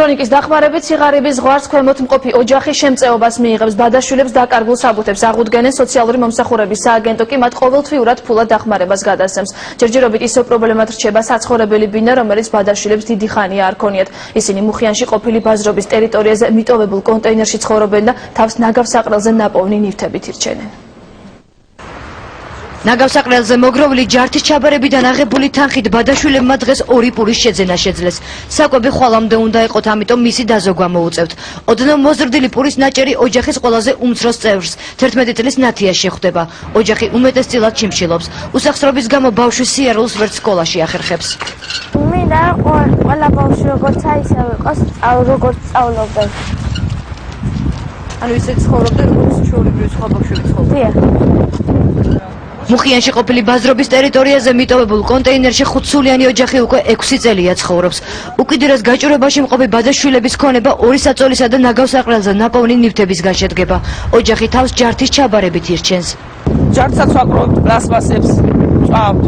ქრონიკის დახმარებით სიღარიბის ზღვარს ქვემოთ მყოფი ოჯახი შემწეობას მიიღებს ბადაშვილებს დაკარგულ საბუთებს აღუდგენენ სოციალური მომსახურების სააგენტო კი მათ ყოველთვიურად ფულად დახმარებას გადასცემს. ჯერჯერობით ისევ პრობლემად რჩება საცხოვრებელი ბინა, რომელიც ბადაშვილებს დიდი ხანია არ ქონიათ. ისინი მუხიანში ყოფილი ბაზრობის ტერიტორიაზე მიტოვებულ კონტეინერში ცხოვრობენ და თავს ნაგავსაყრელზე ნაპოვნი ნივთებით ირჩენენ. ნაგავსაყრელზე მოგროვილი ჯართის ჩაბარებიდან აღებული თანხით ბადაშვილებმა დღეს 2 პურის შეძენა შეძლეს. საკვები ხვალამდე უნდა იყოთ, ამიტომ მისი დაზოგვა მოუწევთ. ოდნავ მოზრდილი პურის ნაჭერი ოჯახის ყველაზე უმცროს წევრს 11 წლის ნათიაში ხვდება. ოჯახი უმეტესწილად ჩიმშილობს. უსახსრობის გამო ბავშვი სიარულს ვერც სკოლაში ახერხებს. მინდა ყველა ბავშვი როგორც აისავე იყოს, როგორც სწავლობენ. ანუ ისე ცხოვრობდნენ, როგორც ჩვეულებრივი სხვა ბავშვები ცხოვრობენ. მუხიანში ყოფილი ბაზრობის ტერიტორიაზე მიტოვებულ კონტეინერში 5 სულიანი ოჯახი უკვე 6 წელია ცხოვრობს. უკიდურეს გაჭირვებაში მყოფი ბადაშვილების ქონება 2 საწოლისა და ნაგავსაყრელზე ნაპოვნი ნივთებისგან შედგება. ოჯახი თავს ჯართის ჩაბარებით ირჩენს. ჯართსაც ვაკროვებთ პლასმასებს, წვავთ.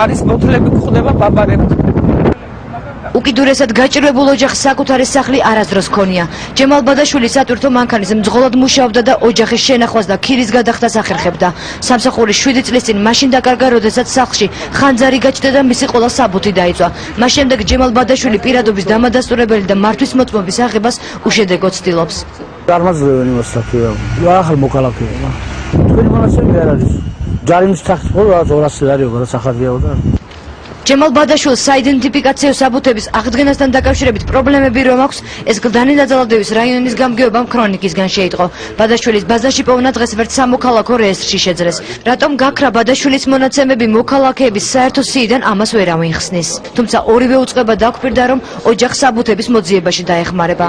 არის ბოთლები გვხვდება ბაბარებთ. უკიდურესად გაჭირვებულ ოჯახს საკუთარი სახლი არასდროს ჰქონია. ჯემალ ბადაშვილი სატვირთო მანქანის მძღოლად მუშაობდა და ოჯახის შენახვას და ქირის გადახდას ახერხებდა. სამსახური 7 წლის წინ მაშინ დაკარგა, როდესაც სახლში ხანძარი გაჩნდა და მისი ყველა საბუთი დაიწვა. მას შემდეგ ჯემალ ბადაშვილი პირადობის დამადასტურებელი და მართვის მოწმობის აღებას უშედეგო ცდილობს. Armazlığını masrafıyor. Ahal mokalakıyor. Თქვენი მონაცემი არ არის. ჯარიმის თანხით ხო orası არის, რა სახარბიაო და ჯემალ ბადაშვილს საიდენტიფიკაციო საბუთების აღდგენასთან დაკავშირებით პრობლემები რომ აქვს, ეს გლდანი დაძალადევის რაიონის გამგეობამ ქრონიკისგან შეიტყო. ბადაშვილის ბაზაში პოვნა დღეს ვერც სამოქალაქო რეესტრში შეძლეს. რატომ გაქრა ბადაშვილის მონაცემები მოქალაქეების საერთო სიიდან ამას ვერ ამიხსნის. თუმცა ორივე უწყება დაგვირდა რომ ოჯახს საბუთების მოძიებაში დაეხმარება.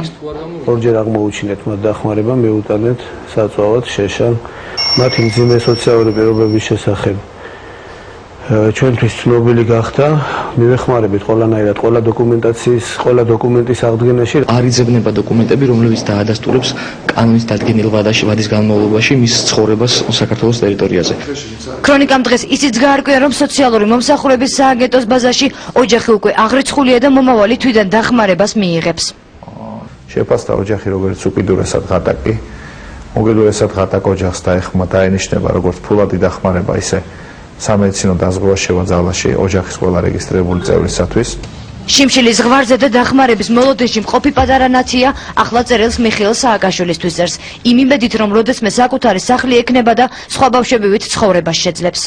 ორჯერ აღმოუჩინეთ მათ დახმარება, მეუტანეთ საწვავად შეშალ მათი მძიმე სოციალური პირობების შესახებ. ჩვენთვის ცნობილი გახდა, მივეხმარებით ყველანაირად ყველა დოკუმენტის აღდგენაში. არიძებნება დოკუმენტები, რომლებიც დაადასტურებს კანონის დადგენილ ვადის განმავლობაში მის ცხოვრებას საქართველოს ტერიტორიაზე. ქრონიკამ დღეს ისიც გაარკვია, რომ სოციალური მომსახურების სააგენტოს ბაზაში ოჯახი უკვე აღრიცხულია და მომავალი თვიდან დახმარებას მიიღებს. შეფასდა ოჯახი, როგორც უკიდურესად ღატაკი, უკიდურესად ღატაკ ოჯახს დაენიშნება როგორც ფულადი დახმარება, ისე სამედიცინო დაზღვევა შევაძალაში ოჯახის ყველა რეგისტრირებული წევრისათვის. შიმშილის ზღვარზე და დახმარების მოლოდინში მყოფი პატარა ნაცია ახლა წერილს მიხეილ სააკაშვილისთვის წერს. იმ იმედით, რომ როდესმე საკუთარი სახლი ექნება და სხვა ბავშვებივით ცხოვრებას შეძლებს.